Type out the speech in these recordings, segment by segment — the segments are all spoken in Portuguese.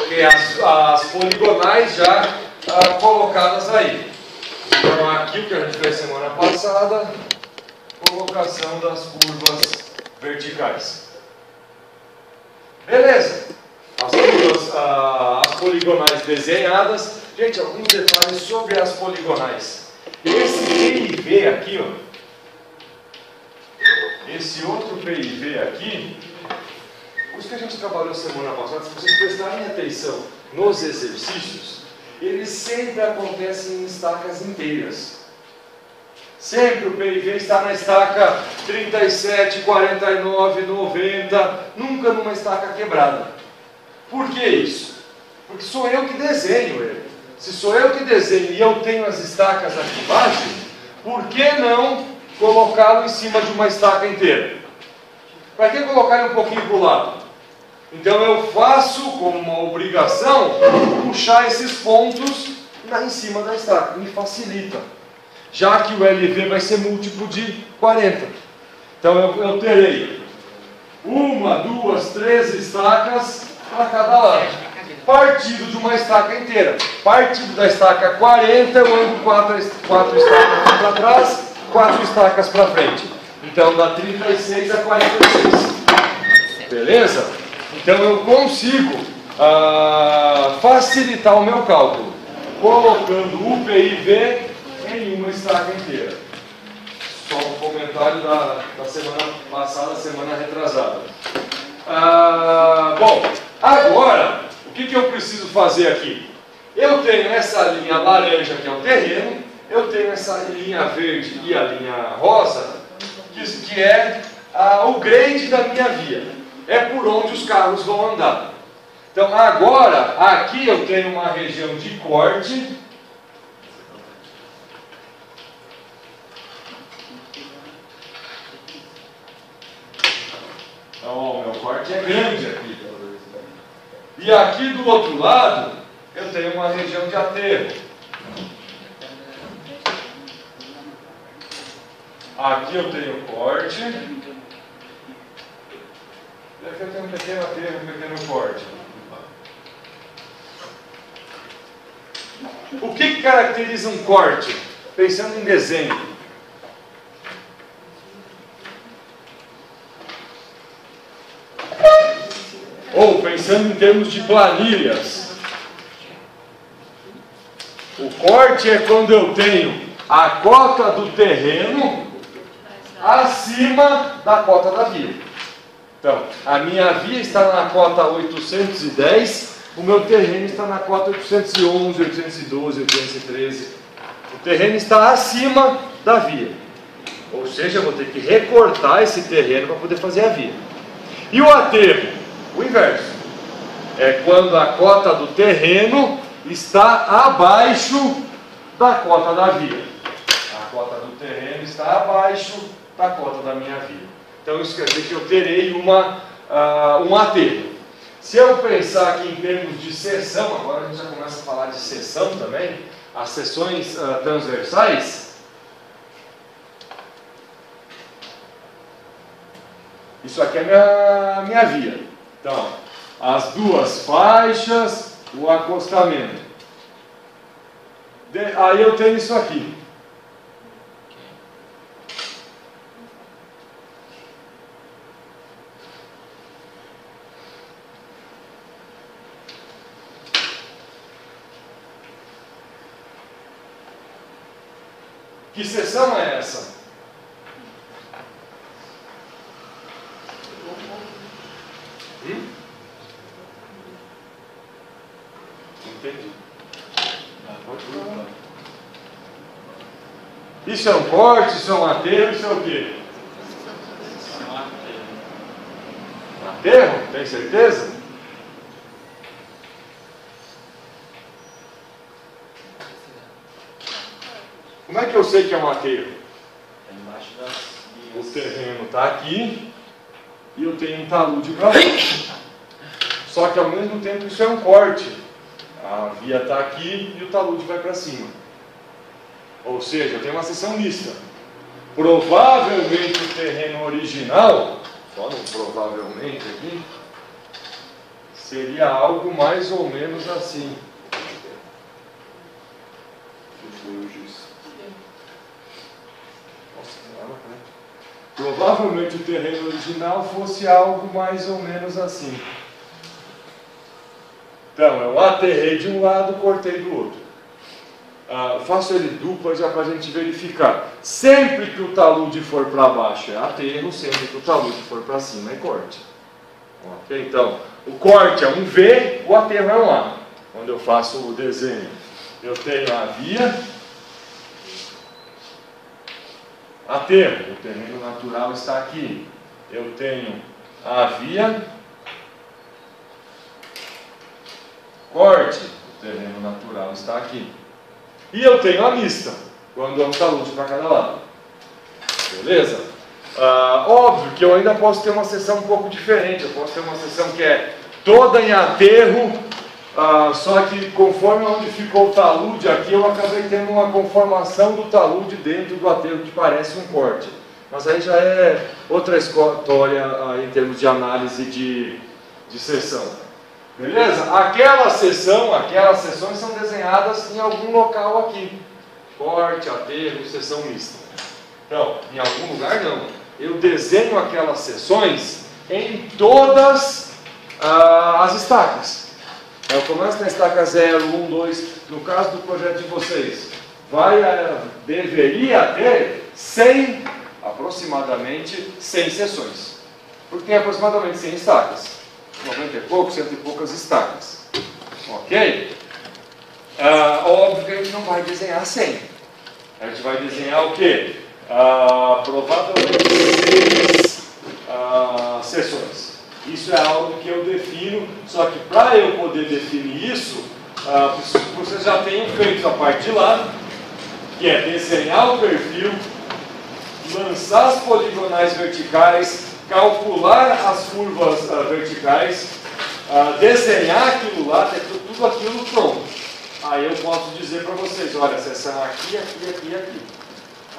coloquei as poligonais já colocadas aí. Então aqui o que a gente fez semana passada, colocação das curvas verticais. Beleza? As poligonais desenhadas. Gente, alguns detalhes sobre as poligonais. Esse PIV aqui, ó, esse outro PIV aqui, os que a gente trabalhou semana passada, se vocês prestarem atenção nos exercícios, eles sempre acontecem em estacas inteiras. Sempre o PIV está na estaca 37, 49, 90, nunca numa estaca quebrada. Por que isso? Porque sou eu que desenho ele. Se sou eu que desenho e eu tenho as estacas aqui embaixo, por que não colocá-lo em cima de uma estaca inteira? Para que colocar ele um pouquinho para o lado? Então eu faço como uma obrigação puxar esses pontos em cima da estaca, me facilita. Já que o LV vai ser múltiplo de 40. Então eu terei 1, 2, 3 estacas para cada lado. Partido de uma estaca inteira. Partido da estaca 40, eu ando 4 estacas para trás, 4 estacas para frente. Então dá 36 a 46. Beleza? Então eu consigo facilitar o meu cálculo, colocando o PIV em uma estaca inteira. Só um comentário da semana passada, semana retrasada. Bom, agora, o que eu preciso fazer aqui? Eu tenho essa linha laranja, que é o terreno, eu tenho essa linha verde e a linha rosa, que é o grade da minha via. É por onde os carros vão andar. Então, agora, aqui eu tenho uma região de corte. Então, ó, o meu corte é grande aqui. E aqui do outro lado, eu tenho uma região de aterro. Aqui eu tenho corte. E aqui eu tenho um pequeno aterro, um pequeno corte. O que caracteriza um corte? Pensando em desenho. Ou pensando em termos de planilhas. O corte é quando eu tenho a cota do terreno acima da cota da via. Então, a minha via está na cota 810, o meu terreno está na cota 811, 812, 813. O terreno está acima da via. Ou seja, eu vou ter que recortar esse terreno para poder fazer a via. E o aterro? O inverso. É quando a cota do terreno está abaixo da cota da via. A cota do terreno está abaixo da cota da minha via. Então isso quer dizer que eu terei um aterro. Se eu pensar aqui em termos de seção, agora a gente já começa a falar de seção também, as seções transversais. Isso aqui é a minha via. Então, as duas faixas, o acostamento. Aí eu tenho isso aqui. Que seção é essa? Entendi. Isso é um corte, isso é um aterro, isso é o quê? Aterro? Tem certeza? Como é que eu sei que é um aterro? O terreno está aqui e eu tenho um talude para lá. Só que ao mesmo tempo isso é um corte. A via está aqui e o talude vai para cima. Ou seja, eu tenho uma seção mista. Provavelmente o terreno original, só não provavelmente aqui, seria algo mais ou menos assim. Provavelmente o terreno original fosse algo mais ou menos assim. Então, eu aterrei de um lado, cortei do outro. Faço ele dupla já para a gente verificar. Sempre que o talude for para baixo é aterro, sempre que o talude for para cima é corte. Ok? Então, o corte é um V, o aterro é um A. Quando eu faço o desenho, eu tenho a via, aterro, o terreno natural está aqui. Eu tenho a via, corte, o terreno natural está aqui. E eu tenho a mista, quando é um talude para cada lado. Beleza? Óbvio que eu ainda posso ter uma seção um pouco diferente. Eu posso ter uma seção que é toda em aterro, só que conforme onde ficou o talude aqui, eu acabei tendo uma conformação do talude dentro do aterro que parece um corte. Mas aí já é outra história em termos de análise de seção. Beleza? Aquelas seções são desenhadas em algum local aqui. Corte, aterro, seção mista. Então, em algum lugar não. Eu desenho aquelas seções em todas as estacas. Eu começo na estaca 0, 1, 2. No caso do projeto de vocês, deveria ter aproximadamente 100 seções. Porque tem aproximadamente 100 estacas. 90 e pouco, 100 e poucas estacas. Ok? Óbvio que a gente não vai desenhar 100. A gente vai desenhar o quê? Provavelmente 6 seções. Isso é algo que eu defino, só que para eu poder definir isso, vocês já tenham feito a parte de lá, que é desenhar o perfil, lançar as poligonais verticais, calcular as curvas verticais, desenhar aquilo lá, ter tudo aquilo pronto. Aí eu posso dizer para vocês, olha, a seção aqui, aqui, aqui, aqui.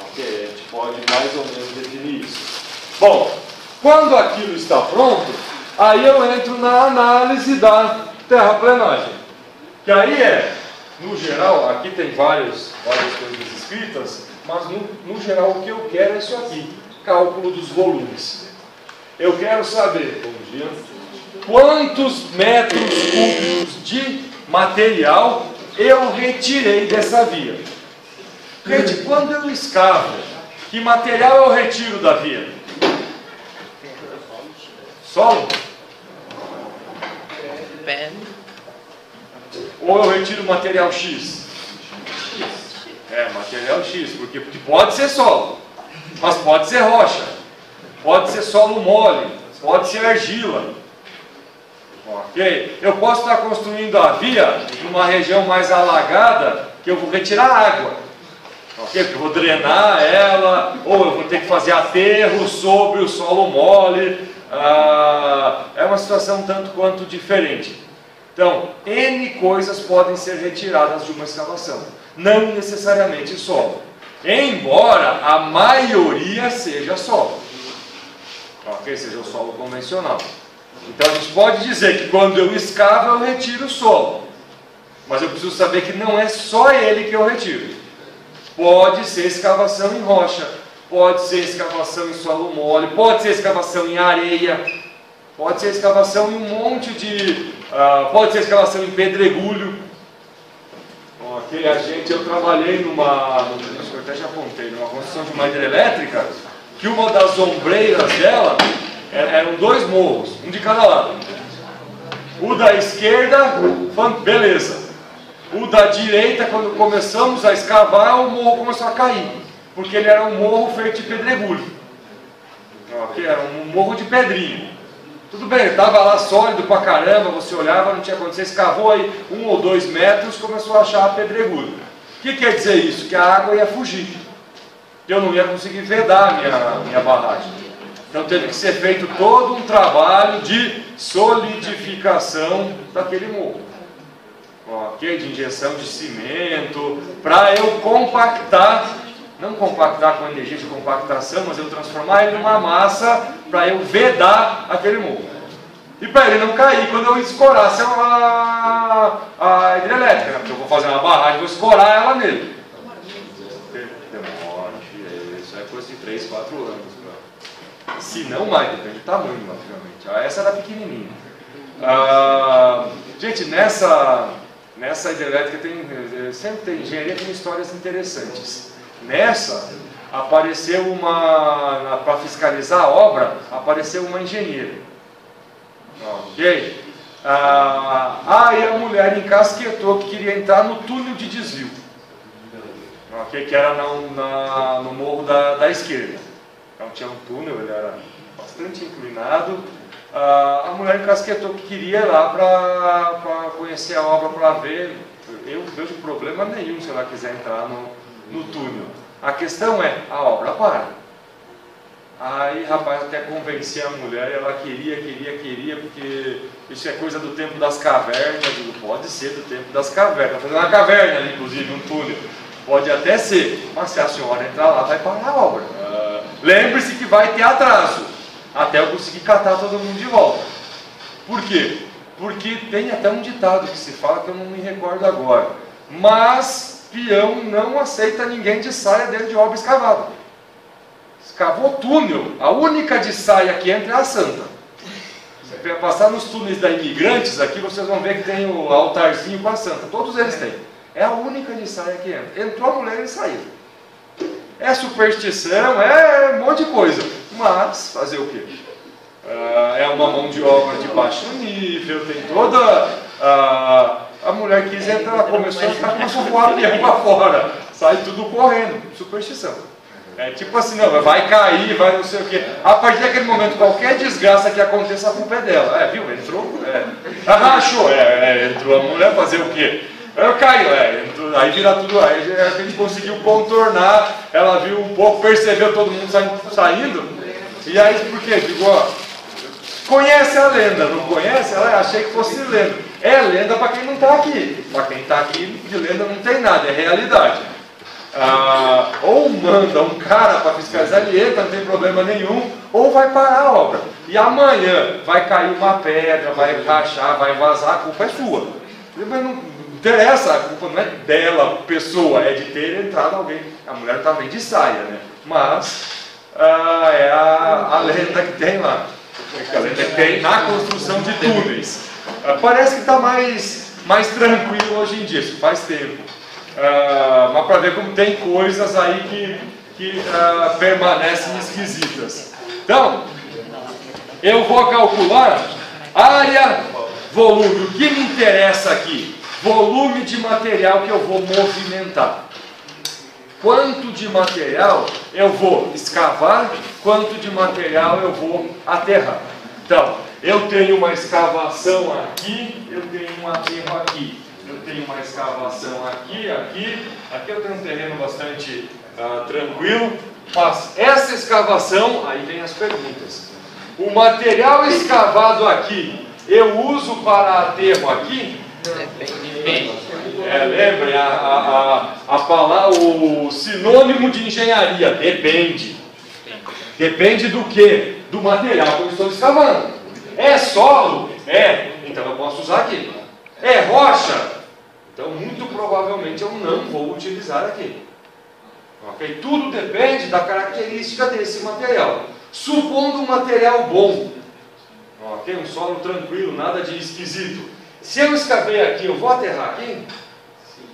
Ok, a gente pode mais ou menos definir isso. Bom, quando aquilo está pronto, aí eu entro na análise da terraplenagem. Que aí no geral, aqui tem várias coisas escritas, mas no geral o que eu quero é isso aqui, cálculo dos volumes. Eu quero saber, bom dia, quantos metros cúbicos de material eu retirei dessa via. Gente, quando eu escavo, que material eu retiro da via? Solo? Ou eu retiro material X? Material X, porque pode ser solo, mas pode ser rocha. Pode ser solo mole, pode ser argila. Ok? Eu posso estar construindo a via numa região mais alagada, que eu vou retirar água. Ok? Porque eu vou drenar ela, ou eu vou ter que fazer aterro sobre o solo mole. É uma situação tanto quanto diferente. Então, N coisas podem ser retiradas de uma escavação. Não necessariamente solo. Embora a maioria seja solo. Ok? Seja o solo convencional. Então a gente pode dizer que quando eu escavo eu retiro o solo. Mas eu preciso saber que não é só ele que eu retiro. Pode ser escavação em rocha, pode ser escavação em solo mole, pode ser escavação em areia, pode ser escavação em um monte de... pode ser escavação em pedregulho. Ok? Eu trabalhei acho que eu até já contei, numa construção de uma hidrelétrica, que uma das ombreiras dela eram 2 morros, um de cada lado. O da esquerda, beleza. O da direita, quando começamos a escavar, o morro começou a cair, porque ele era um morro feito de pedregulho. Ok? Era um morro de pedrinha. Tudo bem, ele estava lá sólido pra caramba, você olhava, não tinha acontecido, você escavou aí 1 ou 2 metros, começou a achar pedregulho. O que quer dizer isso? Que a água ia fugir. Eu não ia conseguir vedar a minha barragem. Então teve que ser feito todo um trabalho de solidificação daquele morro. Ok? De injeção de cimento, para eu compactar, não compactar com energia de compactação, mas eu transformar ele numa massa para eu vedar aquele morro. E para ele não cair quando eu escorasse a hidrelétrica, né? Porque eu vou fazer uma barragem, vou escorar ela nele. Demora, isso é coisa de 3, 4 anos. Se não mais, depende do tamanho, naturalmente. Essa era pequenininha. Gente, nessa hidrelétrica sempre tem engenharia, tem histórias interessantes. Nessa, apareceu para fiscalizar a obra, apareceu uma engenheira. Ok? Aí a mulher encasquetou que queria entrar no túnel de desvio. Okay? Que era no morro da esquerda. Então tinha um túnel, ele era bastante inclinado. A mulher encasquetou que queria ir lá para conhecer a obra, para ver. Eu não vejo problema nenhum se ela quiser entrar no túnel. A questão é, a obra para. Aí, rapaz, até convencer a mulher, ela queria, porque isso é coisa do tempo das cavernas. Eu digo, pode ser do tempo das cavernas. Está fazendo uma caverna ali, inclusive, um túnel. Pode até ser, mas se a senhora entrar lá, vai parar a obra. Lembre-se que vai ter atraso, até eu conseguir catar todo mundo de volta. Por quê? Porque tem até um ditado que se fala, que eu não me recordo agora. Mas peão não aceita ninguém de saia dentro de obra escavada. Escavou túnel, a única de saia que entra é a santa. Você vai passar nos túneis da Imigrantes aqui, vocês vão ver que tem o altarzinho com a santa. Todos eles têm. É a única de saia que entra. Entrou a mulher e saiu. É superstição, é um monte de coisa. Mas, fazer o quê? É uma mão de obra de baixo nível, tem toda... A mulher quis entrar, ela começou a ficar com o voar para fora. Sai tudo correndo. Superstição. É tipo assim, não, vai cair, vai não sei o quê. A partir daquele momento, qualquer desgraça que aconteça, a culpa é dela. Viu? Entrou. Achou. Entrou a mulher, fazer o quê? Eu caio, aí vira tudo, aí a gente conseguiu contornar, ela viu um pouco, percebeu todo mundo saindo, e aí por quê? Digo, conhece a lenda, não conhece? Achei que fosse lenda. É lenda para quem não está aqui, para quem está aqui de lenda não tem nada, é realidade. Ou manda um cara para fiscalizar, ele entra, não tem problema nenhum, ou vai parar a obra. E amanhã vai cair uma pedra, vai rachar, vai vazar, a culpa é sua. Mas não interessa, a culpa não é dela, pessoa, é de ter entrado alguém. A mulher também de saia, né? Mas é a lenda que tem lá. A lenda que tem na construção de túneis. Parece que está mais tranquilo hoje em dia, isso faz tempo. Mas para ver como tem coisas aí que permanecem esquisitas. Então, eu vou calcular área, volume. O que me interessa aqui? Volume de material que eu vou movimentar. Quanto de material eu vou escavar, quanto de material eu vou aterrar. Então, eu tenho uma escavação aqui, eu tenho um aterro aqui. Eu tenho uma escavação aqui. Aqui eu tenho um terreno bastante tranquilo. Mas essa escavação, aí vem as perguntas. O material escavado aqui, eu uso para aterro aqui? Depende. Lembre, o sinônimo de engenharia, depende. Depende do quê? Do material que eu estou escavando. É solo? Então eu posso usar aqui. É rocha? Então muito provavelmente eu não vou utilizar aqui. Ok? Tudo depende da característica desse material. Supondo um material bom, ok? Um solo tranquilo, nada de esquisito. Se eu escavei aqui, eu vou aterrar aqui? Sim.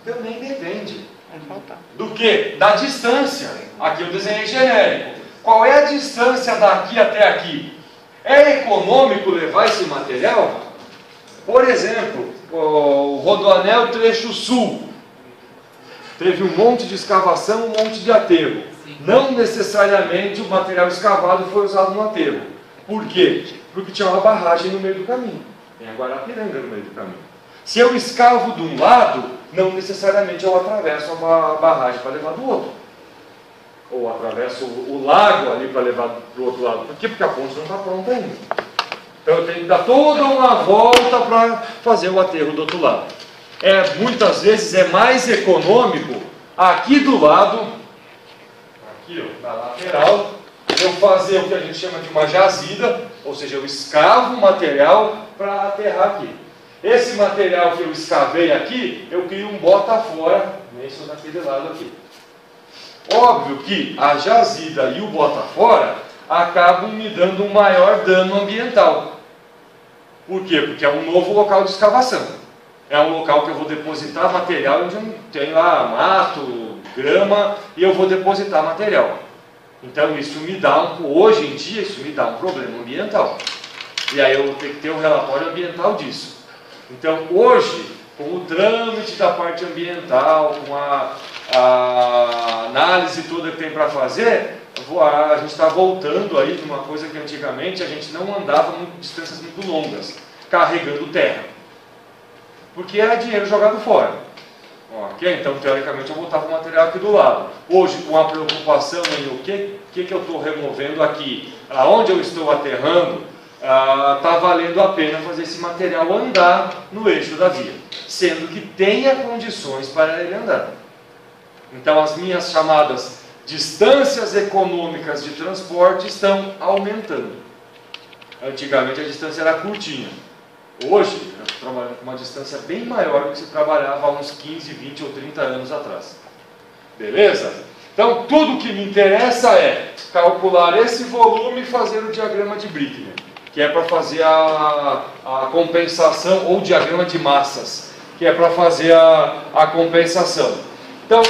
Também depende. Do que? Da distância. Aqui eu desenhei genérico. Qual é a distância daqui até aqui? É econômico levar esse material? Por exemplo, o Rodoanel Trecho Sul. Teve um monte de escavação, um monte de aterro. Não necessariamente o material escavado foi usado no aterro. Por quê? Porque tinha uma barragem no meio do caminho. Tem a Guarapiranga no meio do caminho. Se eu escavo de um lado, não necessariamente eu atravesso uma barragem para levar do outro. Ou atravesso o lago ali para levar para o outro lado. Por quê? Porque a ponte não está pronta ainda. Então eu tenho que dar toda uma volta para fazer o aterro do outro lado. Muitas vezes é mais econômico aqui do lado, aqui ó, na lateral, eu fazer o que a gente chama de uma jazida, ou seja, eu escavo o material para aterrar aqui. Esse material que eu escavei aqui, eu crio um bota fora, nesse ou naquele lado aqui. Óbvio que a jazida e o bota fora acabam me dando um maior dano ambiental. Por quê? Porque é um novo local de escavação. É um local que eu vou depositar material onde tem lá mato, grama, e eu vou depositar material. Então isso me dá hoje em dia, isso me dá um problema ambiental. E aí eu vou ter que ter um relatório ambiental disso. Então hoje, com o trâmite da parte ambiental, com a análise toda que tem para fazer, a gente está voltando aí de uma coisa que antigamente a gente não andava distâncias muito longas, carregando terra. Porque era dinheiro jogado fora. Ok? Então, teoricamente, eu botava o material aqui do lado. Hoje, com a preocupação em o que eu estou removendo aqui, aonde eu estou aterrando, está valendo a pena fazer esse material andar no eixo da via, sendo que tenha condições para ele andar. Então, as minhas chamadas distâncias econômicas de transporte estão aumentando. Antigamente, a distância era curtinha. Hoje, eu estou trabalhando com uma distância bem maior do que se trabalhava há uns 15, 20 ou 30 anos atrás. Beleza? Então, tudo que me interessa é calcular esse volume e fazer o diagrama de Brickner, que é para fazer a compensação, ou diagrama de massas, que é para fazer a compensação. Então,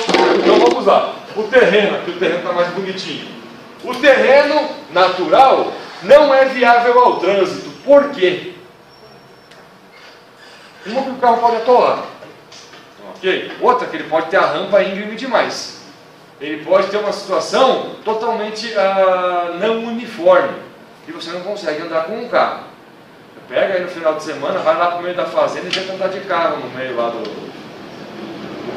vamos lá. O terreno, aqui o terreno está mais bonitinho. O terreno natural não é viável ao trânsito. Por quê? Uma, que o carro pode atolar. Ok? Outra, que ele pode ter a rampa íngreme demais. Ele pode ter uma situação totalmente não uniforme, e você não consegue andar com um carro. Você pega aí no final de semana, vai lá para o meio da fazenda e tenta andar de carro no meio lá do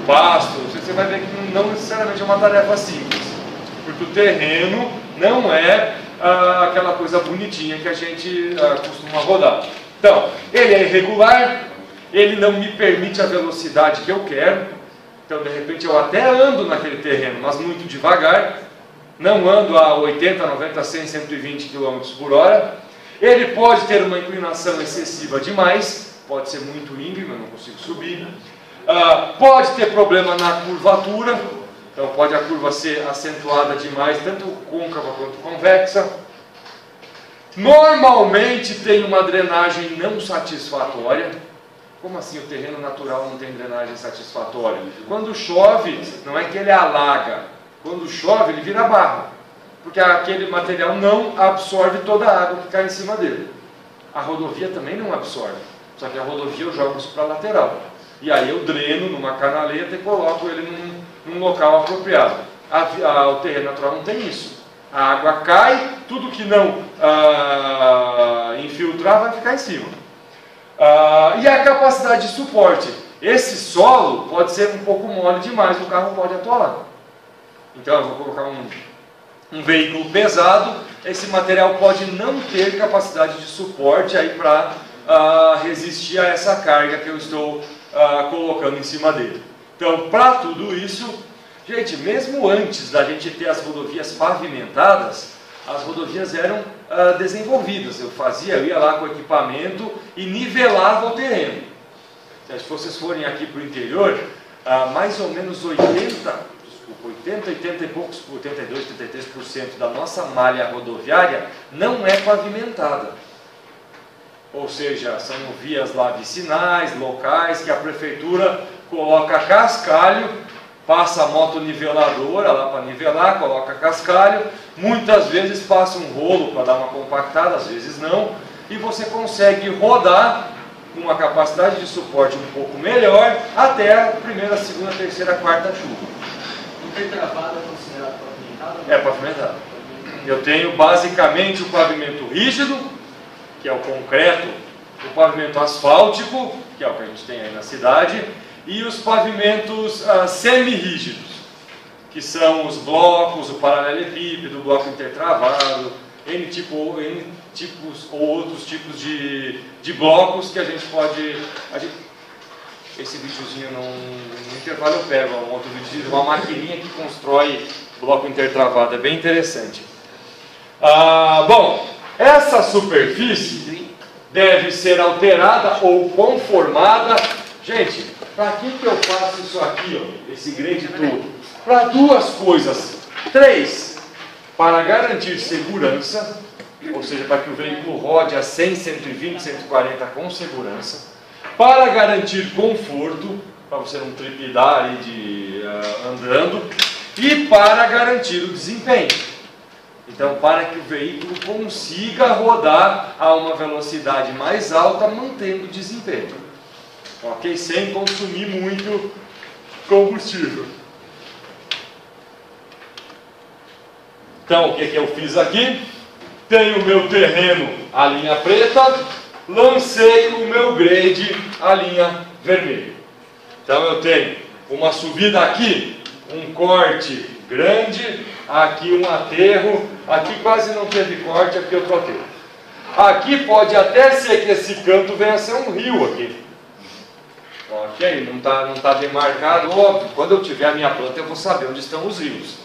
pasto. Você vai ver que não necessariamente é uma tarefa simples, porque o terreno não é aquela coisa bonitinha que a gente costuma rodar. Então, ele é irregular, ele não me permite a velocidade que eu quero. Então, de repente, eu até ando naquele terreno, mas muito devagar. Não ando a 80, 90, 100, 120 km por hora. Ele pode ter uma inclinação excessiva demais, pode ser muito íngreme, eu não consigo subir. Pode ter problema na curvatura, então pode a curva ser acentuada demais, tanto côncava quanto convexa. Normalmente tem uma drenagem não satisfatória. Como assim o terreno natural não tem drenagem satisfatória? Quando chove, não é que ele alaga. Quando chove, ele vira barro. Porque aquele material não absorve toda a água que cai em cima dele. A rodovia também não absorve. Só que a rodovia eu jogo isso para a lateral. E aí eu dreno numa canaleta e coloco ele num local apropriado. O terreno natural não tem isso. A água cai, tudo que não infiltrar vai ficar em cima. E a capacidade de suporte. Esse solo pode ser um pouco mole demais, o carro pode atolar. Então eu vou colocar um veículo pesado, esse material pode não ter capacidade de suporte aí para resistir a essa carga que eu estou colocando em cima dele. Então, para tudo isso, gente, mesmo antes da gente ter as rodovias pavimentadas, as rodovias eram desenvolvidas. Eu ia lá com o equipamento e nivelava o terreno. Se vocês forem aqui para o interior, mais ou menos 80 e poucos, 82, 83% da nossa malha rodoviária não é pavimentada. Ou seja, são vias lá vicinais, locais, que a prefeitura coloca cascalho, passa a motoniveladora lá para nivelar, coloca cascalho, muitas vezes passa um rolo para dar uma compactada, às vezes não, e você consegue rodar com uma capacidade de suporte um pouco melhor até a primeira, segunda, terceira, quarta chuva. Intertravado é considerado pavimentado? É pavimentado. Eu tenho basicamente o pavimento rígido, que é o concreto, o pavimento asfáltico, que é o que a gente tem aí na cidade, e os pavimentos semi-rígidos, que são os blocos, o paralelepípedo, o bloco intertravado, N tipos ou outros tipos de blocos que a gente pode... Esse videozinho no intervalo eu pego um outro vídeo, uma maquininha que constrói bloco intertravado, é bem interessante. Bom, essa superfície deve ser alterada ou conformada. Gente, para que eu faço isso aqui, ó, esse grade todo? Para duas coisas. 3, para garantir segurança, ou seja, para que o veículo rode a 100, 120, 140 com segurança. Para garantir conforto, para você não trepidar aí andando. E para garantir o desempenho. Então, para que o veículo consiga rodar a uma velocidade mais alta, mantendo o desempenho. Ok? Sem consumir muito combustível. Então, o que eu fiz aqui? Tenho o meu terreno, a linha preta, lancei o meu grade, a linha vermelha. Então, eu tenho uma subida aqui, um corte grande, aqui um aterro, aqui quase não teve corte, aqui eu troquei. Aqui pode até ser que esse canto venha a ser um rio aqui. Ok? Não tá demarcado, óbvio. Quando eu tiver a minha planta eu vou saber onde estão os rios.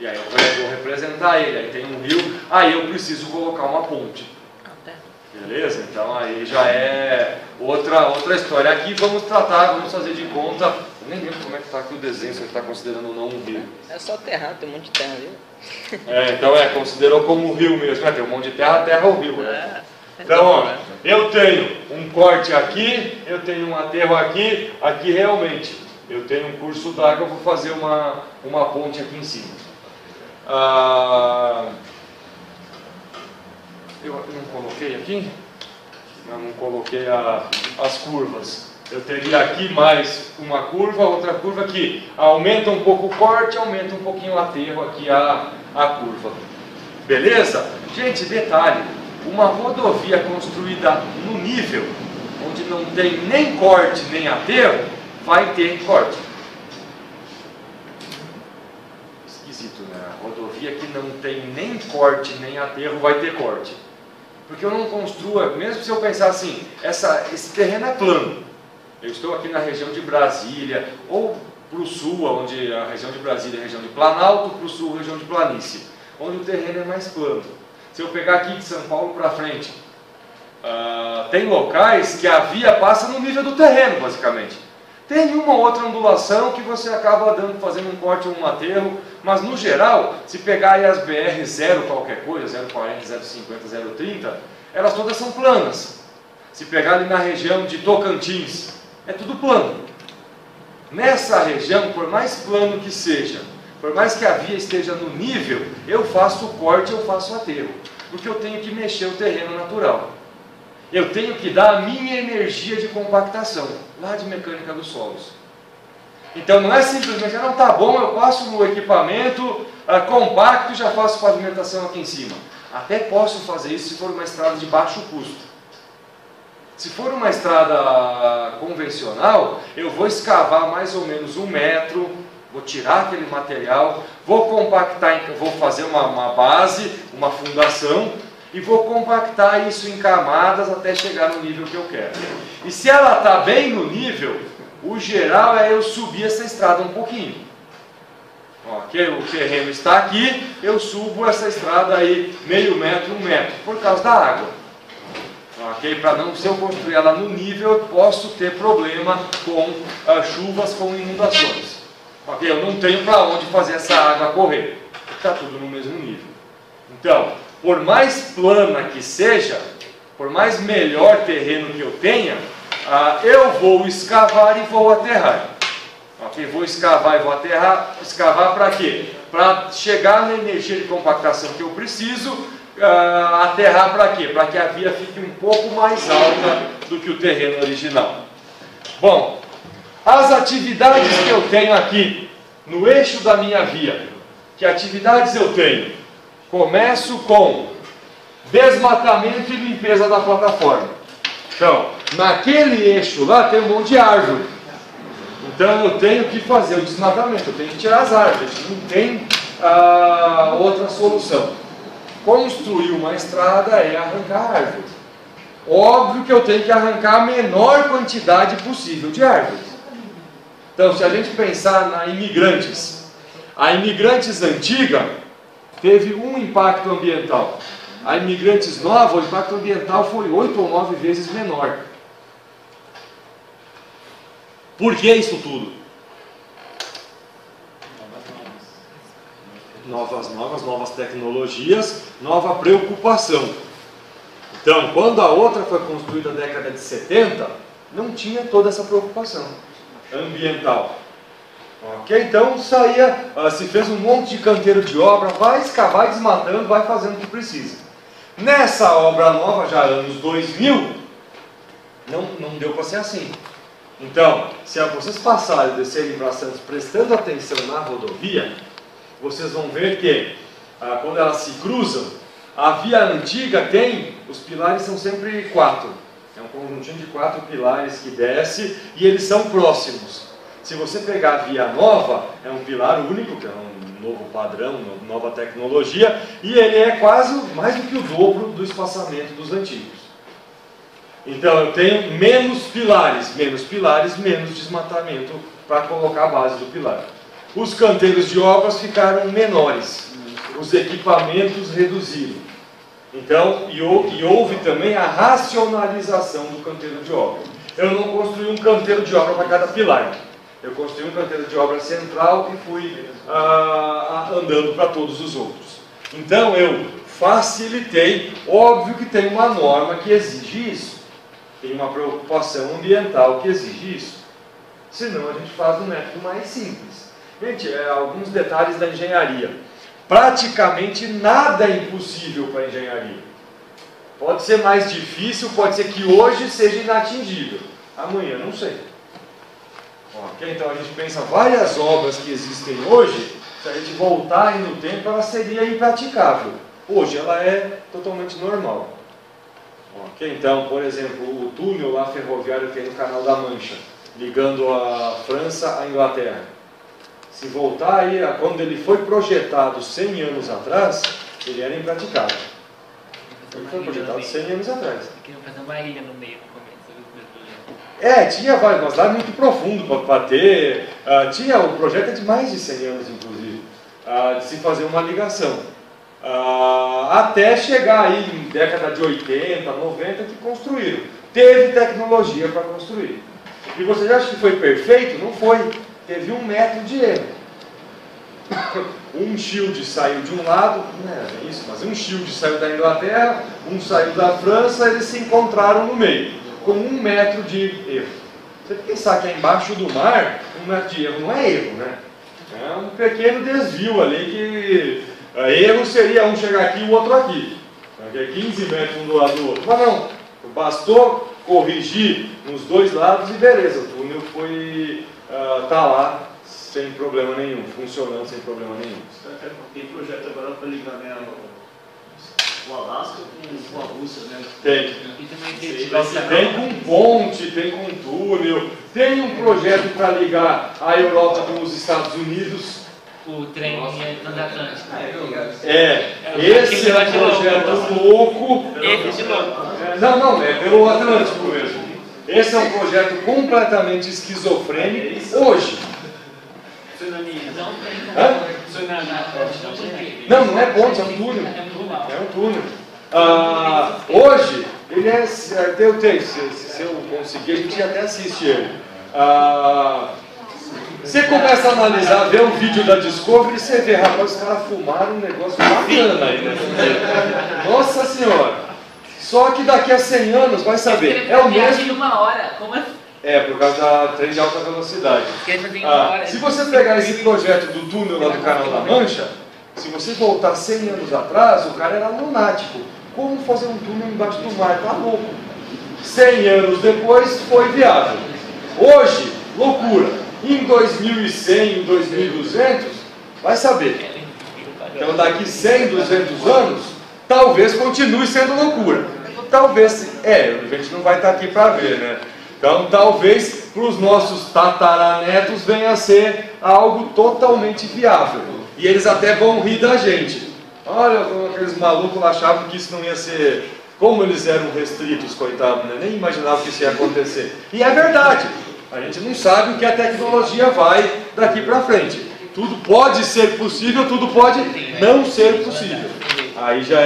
E aí eu vou representar ele, aí tem um rio, aí eu preciso colocar uma ponte. Beleza? Então aí já é outra história. Aqui vamos fazer de conta. Eu nem lembro como é que está aqui o desenho, se ele está considerando ou não um rio. É só terra, tem um monte de terra ali. Então considerou como um rio mesmo. Tem um monte de terra, terra ou rio. Né? Então, ó, eu tenho um corte aqui, eu tenho um aterro aqui, aqui realmente eu tenho um curso d'água, eu vou fazer uma ponte aqui em cima. Eu não coloquei aqui? Não coloquei as curvas. Eu teria aqui mais uma curva, outra curva que aumenta um pouco o corte, aumenta um pouquinho o aterro aqui a curva. Beleza? Gente, detalhe, uma rodovia construída no nível, onde não tem nem corte nem aterro, vai ter corte. Esquisito, né? A rodovia que não tem nem corte nem aterro vai ter corte. Porque eu não construo, mesmo se eu pensar assim, esse terreno é plano. Eu estou aqui na região de Brasília, ou para o sul, onde a região de Brasília é a região de Planalto, para o sul, região de planície, onde o terreno é mais plano. Se eu pegar aqui de São Paulo para frente, tem locais que a via passa no nível do terreno, basicamente. Tem uma ou outra ondulação que você acaba fazendo um corte ou um aterro, mas no geral, se pegar aí as BR 0 qualquer coisa, 040, 050, 030, elas todas são planas. Se pegar ali na região de Tocantins, é tudo plano. Nessa região, por mais plano que seja, por mais que a via esteja no nível, eu faço o corte, eu faço o aterro, porque eu tenho que mexer o terreno natural. Eu tenho que dar a minha energia de compactação, lá de mecânica dos solos. Então não é simplesmente, não, tá bom, eu passo no equipamento compacto e já faço pavimentação aqui em cima. Até posso fazer isso se for uma estrada de baixo custo. Se for uma estrada convencional, eu vou escavar mais ou menos 1 metro, vou tirar aquele material, vou compactar, vou fazer uma base, uma fundação, e vou compactar isso em camadas até chegar no nível que eu quero. E se ela está bem no nível, o geral é eu subir essa estrada um pouquinho. Ok? O terreno está aqui, eu subo essa estrada aí meio metro, 1 metro, por causa da água. Ok? Para não, se eu construir ela no nível, eu posso ter problema com chuvas, com inundações. Ok? Eu não tenho para onde fazer essa água correr. Está tudo no mesmo nível. Então, por mais plana que seja, por mais melhor terreno que eu tenha, eu vou escavar e vou aterrar. Ok? Vou escavar e vou aterrar. Escavar para quê? Para chegar na energia de compactação que eu preciso. Aterrar para quê? Para que a via fique um pouco mais alta do que o terreno original. Bom, as atividades que eu tenho aqui no eixo da minha via, que atividades eu tenho? Começo com desmatamento e limpeza da plataforma. Então, naquele eixo lá tem um monte de árvore. Então eu tenho que fazer o desmatamento, eu tenho que tirar as árvores, não tem outra solução. Construir uma estrada é arrancar árvores. Óbvio que eu tenho que arrancar a menor quantidade possível de árvores. Então, se a gente pensar na Imigrantes, a Imigrantes antiga teve um impacto ambiental. A Imigrantes Nova, o impacto ambiental foi 8 ou 9 vezes menor. Por que isso tudo? Novas tecnologias, nova preocupação. Então, quando a outra foi construída na década de 70, não tinha toda essa preocupação ambiental. Ok? Então se fez um monte de canteiro de obra, vai escavar desmatando, vai fazendo o que precisa. Nessa obra nova, já anos 2000, não deu para ser assim. Então, se vocês passarem e descerem para Santos prestando atenção na rodovia, vocês vão ver que quando elas se cruzam, a via antiga os pilares são sempre 4. É um conjuntinho de 4 pilares que desce e eles são próximos. Se você pegar a via nova, é um pilar único, que é um novo padrão, nova tecnologia, e ele é quase mais do que o dobro do espaçamento dos antigos. Então eu tenho menos pilares, menos desmatamento para colocar a base do pilar. Os canteiros de obras ficaram menores, os equipamentos reduziram. Então, e houve também a racionalização do canteiro de obra. Eu não construí um canteiro de obra para cada pilar. Eu construí um canteiro de obra central e fui andando para todos os outros. Então eu facilitei, óbvio que tem uma norma que exige isso. Tem uma preocupação ambiental que exige isso. Senão a gente faz um método mais simples. Gente, alguns detalhes da engenharia. Praticamente nada é impossível para a engenharia. Pode ser mais difícil, pode ser que hoje seja inatingível. Amanhã, não sei. Ok? Então a gente pensa várias obras que existem hoje, se a gente voltar aí no tempo, ela seria impraticável. Hoje ela é totalmente normal. Ok? Então, por exemplo, o túnel lá ferroviário que tem no Canal da Mancha, ligando a França à Inglaterra. Se voltar aí, quando ele foi projetado 100 anos atrás, ele era impraticável. Ele foi projetado 100 anos atrás. Queriam fazer uma ilha no meio no começo. Tinha vários, mas lá é muito profundo para ter. O projeto é de mais de 100 anos, inclusive, de se fazer uma ligação. Até chegar aí em década de 80, 90, que construíram. Teve tecnologia para construir. E você acha que foi perfeito? Não foi. Teve 1 metro de erro. Um shield saiu de um lado, não é isso, mas um shield saiu da Inglaterra, um saiu da França, eles se encontraram no meio, com 1 metro de erro. Você pensar que é embaixo do mar, 1 metro de erro não é erro, né? É um pequeno desvio ali que erro seria um chegar aqui e o outro aqui. 15 metros um do lado do outro. Mas não, bastou corrigir nos 2 lados e beleza, o túnel foi tá lá sem problema nenhum, funcionando sem problema nenhum. Até porque projeto agora para ligar, né, o Alasca com a Rússia, né? Tem. E também Tem com ponte, tem com túnel, tem um projeto para ligar a Europa com os Estados Unidos. o trem transatlântico. Esse é um projeto louco. Esse de louco. Não, é pelo Atlântico mesmo. Esse é um projeto completamente esquizofrênico hoje. Não é ponte, é um túnel. É um túnel. Hoje, ele é. Se eu conseguir, a gente até assiste ele. Você começa a analisar, ver um vídeo da Discovery e você vê, rapaz, os caras fumaram um negócio bacana aí, né? Nossa Senhora! Só que daqui a 100 anos, vai saber, é o mesmo. Em 1 hora, como assim? Por causa da trem de alta velocidade. Se você pegar esse projeto do túnel lá do Canal da Mancha, se você voltar 100 anos atrás, o cara era lunático. Como fazer um túnel embaixo do mar? Tá louco. 100 anos depois, foi viável. Hoje, loucura. Em 2100, em 2200, vai saber. Então daqui 100, 200 anos, talvez continue sendo loucura. Talvez, a gente não vai estar aqui para ver, né? Então talvez para os nossos tataranetos venha a ser algo totalmente viável. E eles até vão rir da gente. Olha, aqueles malucos lá achavam que isso não ia ser... Como eles eram restritos, coitados, né? Nem imaginavam que isso ia acontecer. E é verdade. A gente não sabe o que a tecnologia vai daqui para frente. tudo pode ser possível, tudo pode não ser possível. Aí já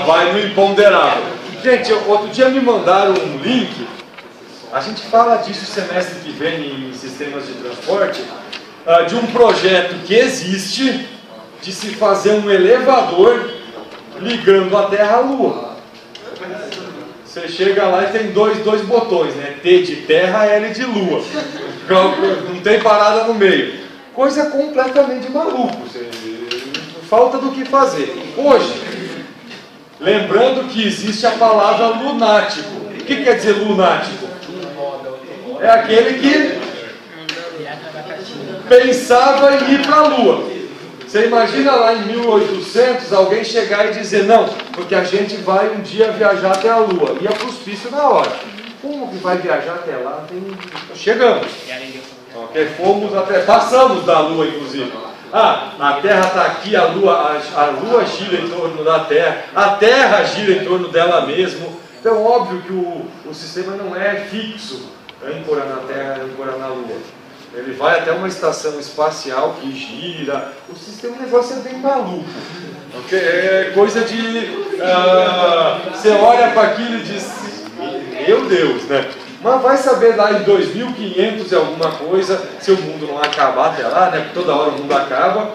vai no imponderável. Gente, outro dia me mandaram um link, a gente fala disso semestre que vem em sistemas de transporte, de um projeto que existe de se fazer um elevador ligando a Terra à Lua. Você chega lá e tem dois botões, né? T de terra, L de lua. Não tem parada no meio. Coisa completamente maluca. Falta do que fazer. Hoje, lembrando que existe a palavra lunático. O que quer dizer lunático? É aquele que pensava em ir para a lua. Você imagina lá em 1800 alguém chegar e dizer: não, porque a gente vai um dia viajar até a Lua. Ia para o hospício na hora. Como que vai viajar até lá? Chegamos. Okay, passamos da Lua, inclusive. A Terra está aqui, a Lua gira em torno da Terra, a Terra gira em torno dela mesmo. Então, óbvio que o sistema não é fixo, âncora na Terra, âncora na Lua. Ele vai até uma estação espacial que gira. O negócio é bem maluco. Okay? É coisa de... você olha para aquilo e diz: meu Deus, né? Mas vai saber lá em 2500 e alguma coisa, se o mundo não acabar até lá, né? Porque toda hora o mundo acaba.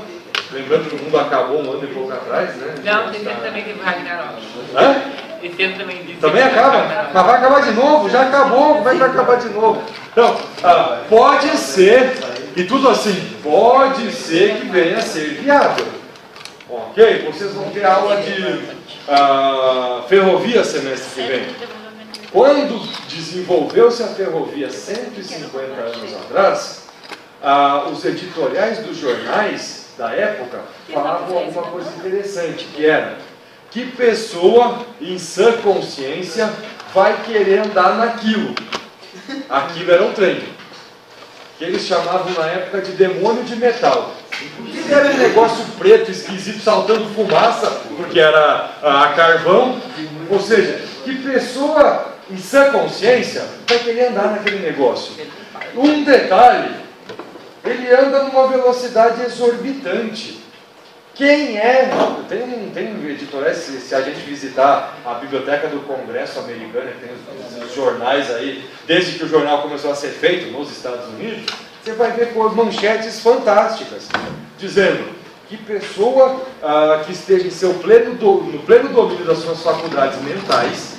Lembrando que o mundo acabou um ano e pouco atrás, né? Não, tem também teve Ragnarok. Hã? Esse ano também disse. Também acaba? Mas vai acabar de novo? Já acabou, como é que vai acabar de novo? Então, pode ser, e tudo assim, pode ser que venha a ser viável. Ok? Vocês vão ter aula de ferrovia semestre que vem. Quando desenvolveu-se a ferrovia 150 anos atrás, os editoriais dos jornais da época falavam alguma coisa interessante, que era: que pessoa em sã consciência vai querer andar naquilo? Aquilo era um trem, que eles chamavam na época de demônio de metal. Porque era um negócio preto, esquisito, saltando fumaça, porque era a carvão. Ou seja, que pessoa em sã consciência vai querer andar naquele negócio? Um detalhe: ele anda numa velocidade exorbitante. Quem é? Tem editoriais, se a gente visitar a biblioteca do Congresso americano, que tem os jornais aí, desde que o jornal começou a ser feito nos Estados Unidos, você vai ver com manchetes fantásticas, dizendo que pessoa que esteja no pleno domínio das suas faculdades mentais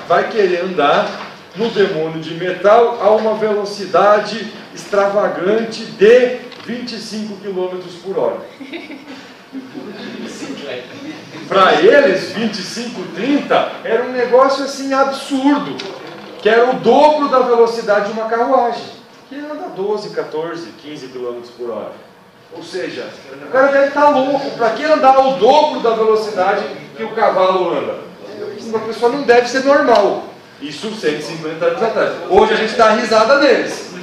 vai querer andar no demônio de metal a uma velocidade extravagante de 25 km por hora. Para eles, 25, 30 era um negócio assim absurdo, que era o dobro da velocidade de uma carruagem, que anda 12, 14, 15 km por hora. Ou seja, o cara deve estar louco. Para que andar o dobro da velocidade que o cavalo anda? Uma pessoa não deve ser normal. Isso 150 anos atrás. Hoje a gente dá risada deles.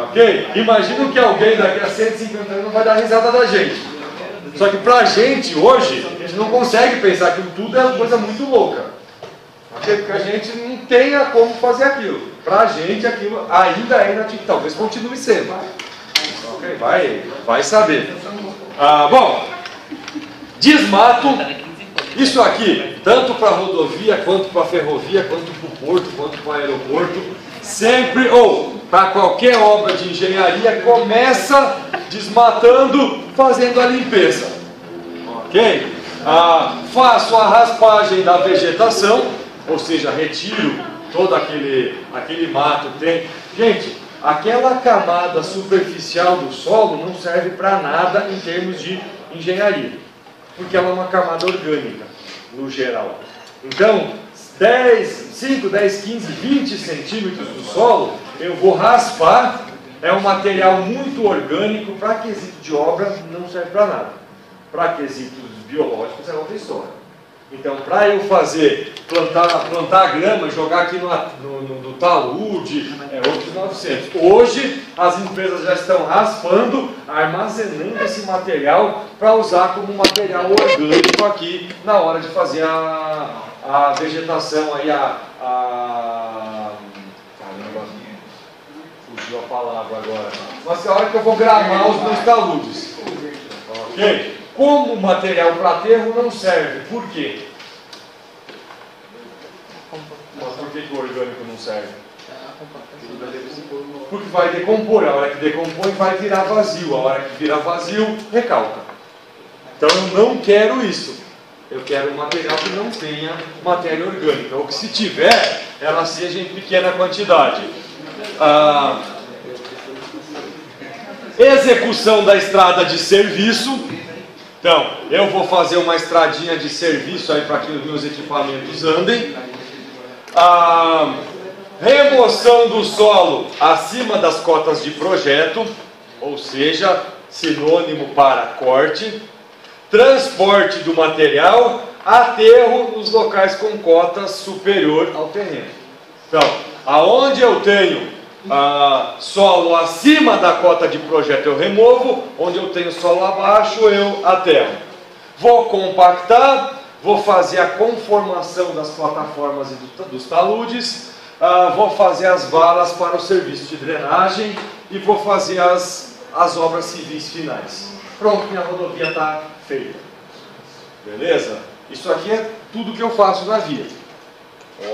Ok? Imagina que alguém daqui a 150 anos não vai dar risada da gente. Só que pra gente hoje, a gente não consegue pensar que tudo é uma coisa muito louca. Okay? Porque a gente não tenha como fazer aquilo. Pra gente aquilo ainda é inatingível. Talvez continue sendo. Okay? Vai saber. Bom, desmato. Isso aqui, tanto para rodovia, quanto para ferrovia, quanto para o porto, quanto para o aeroporto, sempre, ou para qualquer obra de engenharia, começa desmatando, fazendo a limpeza. Ok? Faço a raspagem da vegetação, ou seja, retiro todo aquele mato que tem. Gente, aquela camada superficial do solo não serve para nada em termos de engenharia, porque ela é uma camada orgânica, no geral. Então, 5, 10, 15, 20 centímetros do solo, eu vou raspar. É um material muito orgânico. Para quesito de obra, não serve para nada. Para quesitos biológicos, é outra história. Então, para eu plantar grama, jogar aqui no talude, é outros 900. Hoje, as empresas já estão raspando, armazenando esse material para usar como material orgânico aqui na hora de fazer a vegetação aí, fugiu fugiu a palavra agora. Mas é a hora que eu vou gramar os meus taludes. Ok? Como material para aterro não serve. Por quê? Mas por que o orgânico não serve? Porque vai decompor. A hora que decompõe vai virar vazio. A hora que vira vazio, recalca. Então eu não quero isso. Eu quero um material que não tenha matéria orgânica. Ou que se tiver, ela seja em pequena quantidade. Execução da estrada de serviço. Então, eu vou fazer uma estradinha de serviço aí para que os meus equipamentos andem. Remoção do solo acima das cotas de projeto, ou seja, sinônimo para corte. Transporte do material, aterro nos locais com cotas superior ao terreno. Então, aonde eu tenho solo acima da cota de projeto eu removo, onde eu tenho solo abaixo eu aterro. Vou compactar, vou fazer a conformação das plataformas e dos taludes, vou fazer as valas para o serviço de drenagem e vou fazer as obras civis finais. Pronto, minha rodovia está feita. Beleza? Isso aqui é tudo que eu faço na via.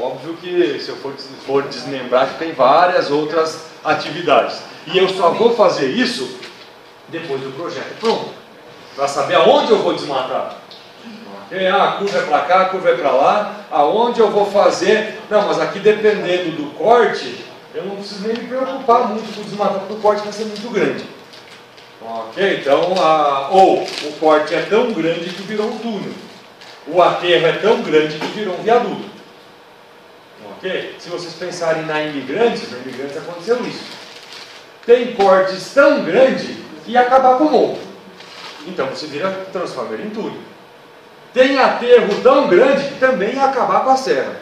Óbvio que se eu for desmembrar, tem várias outras atividades. E eu só vou fazer isso depois do projeto pronto. Para saber aonde eu vou desmatar. A curva é para cá, a curva é para lá. Aonde eu vou fazer... Não, mas aqui dependendo do corte, eu não preciso nem me preocupar muito com o desmatar, porque o corte vai ser muito grande. Ok? Então, ou o corte é tão grande que virou um túnel. O aterro é tão grande que virou um viaduto. Ok? Se vocês pensarem na Imigrantes aconteceu isso. Tem cortes tão grandes que ia acabar com o morro. Então você transforma ele em túnel. Tem aterro tão grande que também ia acabar com a serra.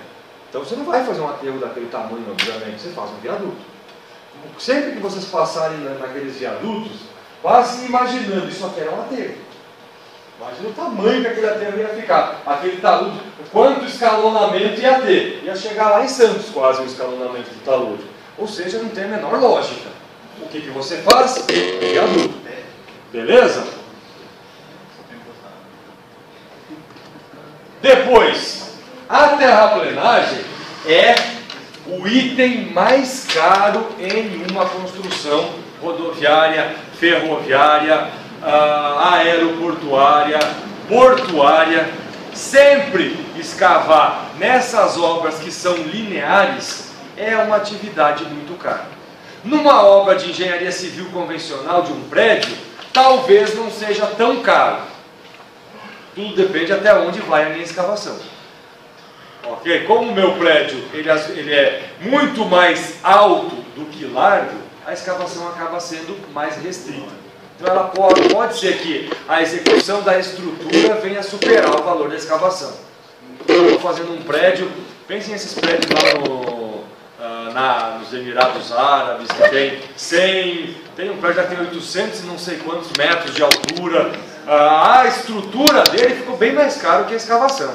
Então você não vai fazer um aterro daquele tamanho, obviamente, você faz um viaduto. Sempre que vocês passarem naqueles viadutos, passem imaginando, isso aqui era um aterro. Imagina o tamanho que aquele aterro ia ficar. Aquele talude, quanto escalonamento ia ter? Ia chegar lá em Santos quase o escalonamento do talude. Ou seja, não tem a menor lógica. O que você faz? Viaduto. Beleza? Depois, a terraplenagem é o item mais caro em uma construção rodoviária, ferroviária, aeroportuária, portuária. Sempre escavar nessas obras que são lineares é uma atividade muito cara. Numa obra de engenharia civil convencional de um prédio, talvez não seja tão caro. Tudo depende até onde vai a minha escavação. Ok? Como o meu prédio ele é muito mais alto do que largo, a escavação acaba sendo mais restrita. Então ela pode ser que a execução da estrutura venha a superar o valor da escavação. Eu estou fazendo um prédio, pensem nesses prédios lá nos Emirados Árabes, que tem um prédio que tem 800 e não sei quantos metros de altura. A estrutura dele ficou bem mais caro que a escavação.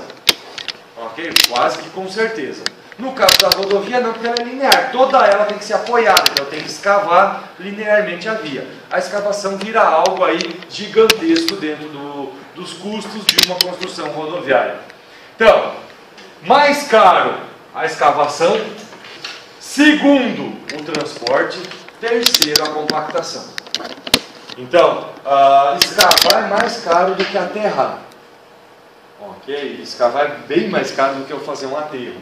Ok? Quase que com certeza. No caso da rodovia não, porque ela é linear. Toda ela tem que ser apoiada, então eu tenho que escavar linearmente a via. A escavação vira algo aí gigantesco dentro dos custos de uma construção rodoviária. Então, mais caro a escavação, segundo o transporte, terceiro a compactação. Então, escavar é mais caro do que aterrar. Ok? Escavar é bem mais caro do que eu fazer um aterro.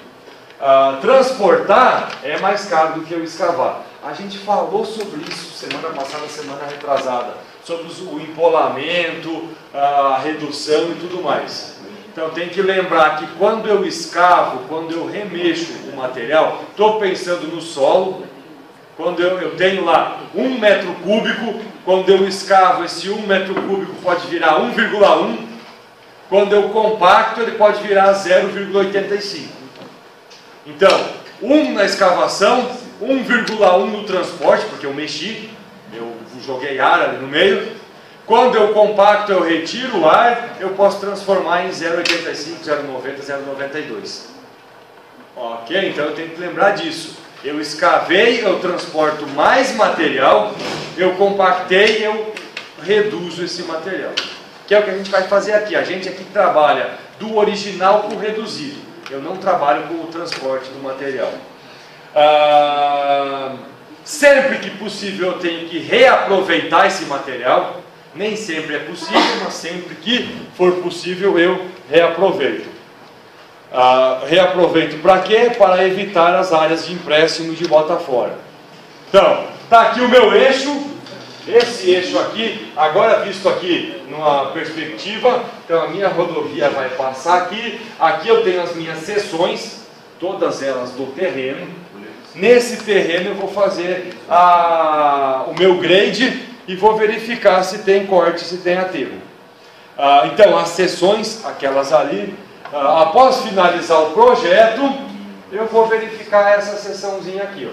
Transportar é mais caro do que eu escavar. A gente falou sobre isso semana passada, semana retrasada, sobre o empolamento, a redução e tudo mais. Então tem que lembrar que quando eu escavo, quando eu remexo o material, estou pensando no solo. Quando eu tenho lá 1 metro cúbico, quando eu escavo, esse 1 metro cúbico pode virar 1,1. Quando eu compacto, ele pode virar 0,85. Então, 1 na escavação, 1,1 no transporte, porque eu mexi, eu joguei ar ali no meio. Quando eu compacto, eu retiro o ar, eu posso transformar em 0,85, 0,90, 0,92. Ok? Então eu tenho que lembrar disso. Eu escavei, eu transporto mais material, eu compactei, eu reduzo esse material. Que é o que a gente vai fazer aqui. A gente aqui trabalha do original para o reduzido. Eu não trabalho com o transporte do material. Sempre que possível eu tenho que reaproveitar esse material. Nem sempre é possível, mas sempre que for possível eu reaproveito. Reaproveito para quê? Para evitar as áreas de empréstimo de bota fora. Então, está aqui o meu eixo. Esse eixo aqui, agora visto aqui numa perspectiva, então a minha rodovia vai passar aqui. Aqui eu tenho as minhas seções, todas elas do terreno. Nesse terreno eu vou fazer o meu grade e vou verificar se tem corte, se tem aterro. Então as seções, aquelas ali, após finalizar o projeto, eu vou verificar essa seçãozinha aqui. Ó.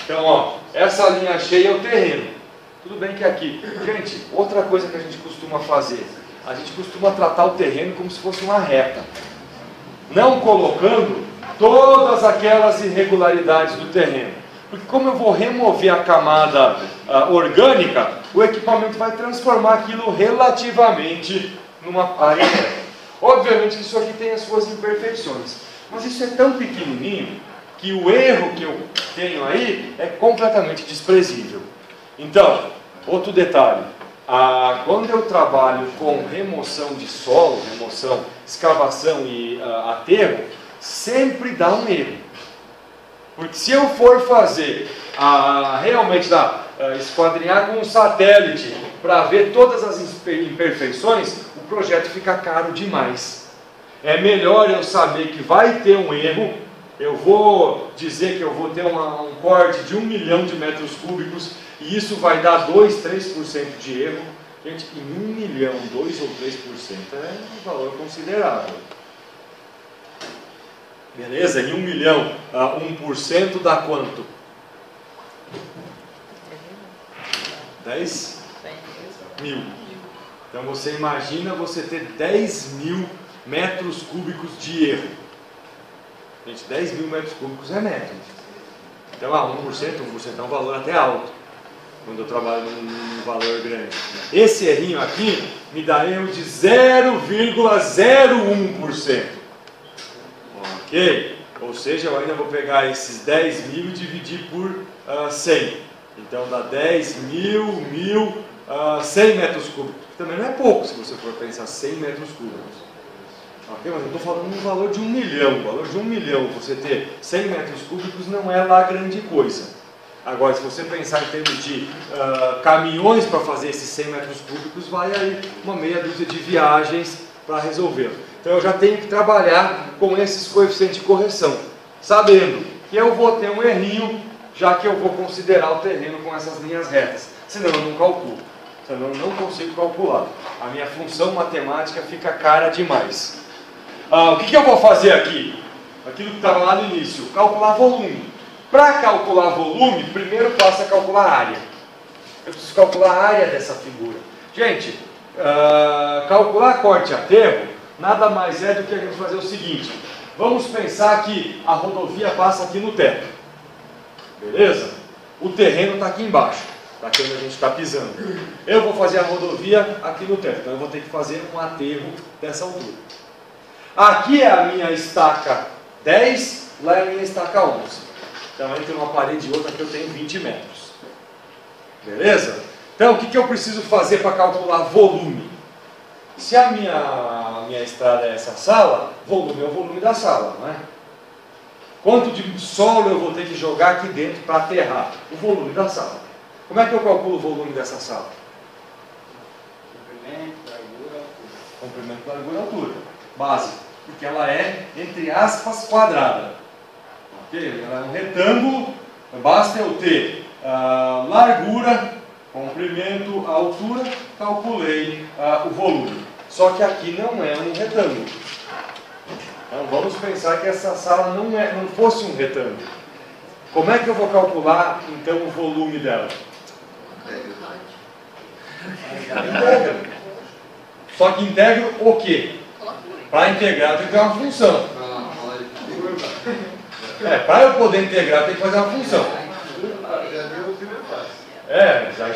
Então, ó, essa linha cheia é o terreno. Tudo bem que aqui, gente, outra coisa que a gente costuma fazer, a gente costuma tratar o terreno como se fosse uma reta, não colocando todas aquelas irregularidades do terreno, porque como eu vou remover a camada orgânica, o equipamento vai transformar aquilo relativamente numa área reta. Obviamente que isso aqui tem as suas imperfeições, mas isso é tão pequenininho que o erro que eu tenho aí é completamente desprezível. Então, outro detalhe, quando eu trabalho com remoção de solo, escavação e aterro, sempre dá um erro. Porque se eu for fazer, realmente esquadrinhar com um satélite para ver todas as imperfeições, o projeto fica caro demais. É melhor eu saber que vai ter um erro. Eu vou dizer que eu vou ter um corte de 1 milhão de metros cúbicos e isso vai dar 2, 3% de erro. Gente, em 1 milhão, 2 ou 3% é um valor considerável. Beleza? Em 1 milhão, 1% dá quanto? 10 mil. Então você imagina você ter 10 mil metros cúbicos de erro. Gente, 10 mil metros cúbicos é metro. Então, 1% é um valor até alto, quando eu trabalho num valor grande. Esse errinho aqui me dá erro de 0,01%. Ok? Ou seja, eu ainda vou pegar esses 10 mil e dividir por 100. Então, dá 10 mil, 100 metros cúbicos. Também não é pouco, se você for pensar 100 metros cúbicos. Okay, mas eu estou falando um valor de 1 milhão. O valor de 1 milhão, você ter 100 metros cúbicos não é lá grande coisa. Agora, se você pensar em termos de caminhões para fazer esses 100 metros cúbicos, vai aí uma meia dúzia de viagens para resolver. Então eu já tenho que trabalhar com esses coeficientes de correção, sabendo que eu vou ter um errinho, já que eu vou considerar o terreno com essas linhas retas. Senão eu não calculo, senão eu não consigo calcular. A minha função matemática fica cara demais. O que eu vou fazer aqui? Aquilo que estava lá no início, calcular volume. Para calcular volume, primeiro passo é calcular a área. Eu preciso calcular a área dessa figura. Gente, calcular corte e aterro nada mais é do que a gente fazer o seguinte. Vamos pensar que a rodovia passa aqui no teto. Beleza? O terreno está aqui embaixo, para onde a gente está pisando. Eu vou fazer a rodovia aqui no teto, então eu vou ter que fazer um aterro dessa altura. Aqui é a minha estaca 10, lá é a minha estaca 11. Então entre uma parede e outra aqui eu tenho 20 metros. Beleza? Então o que eu preciso fazer para calcular volume? Se a minha estrada é essa sala, volume é o volume da sala, não é? Quanto de solo eu vou ter que jogar aqui dentro para aterrar? O volume da sala. Como é que eu calculo o volume dessa sala? Comprimento, largura, altura. Comprimento, largura, altura. Básico. Porque ela é, entre aspas, quadrada. Ok? Ela é um retângulo. Basta eu ter largura, comprimento, altura, calculei o volume. Só que aqui não é um retângulo. Então vamos pensar que essa sala não fosse um retângulo. Como é que eu vou calcular então o volume dela? Integro. Só que integro o quê? Para integrar tem que ter uma função. Para eu poder integrar, tem que fazer uma função.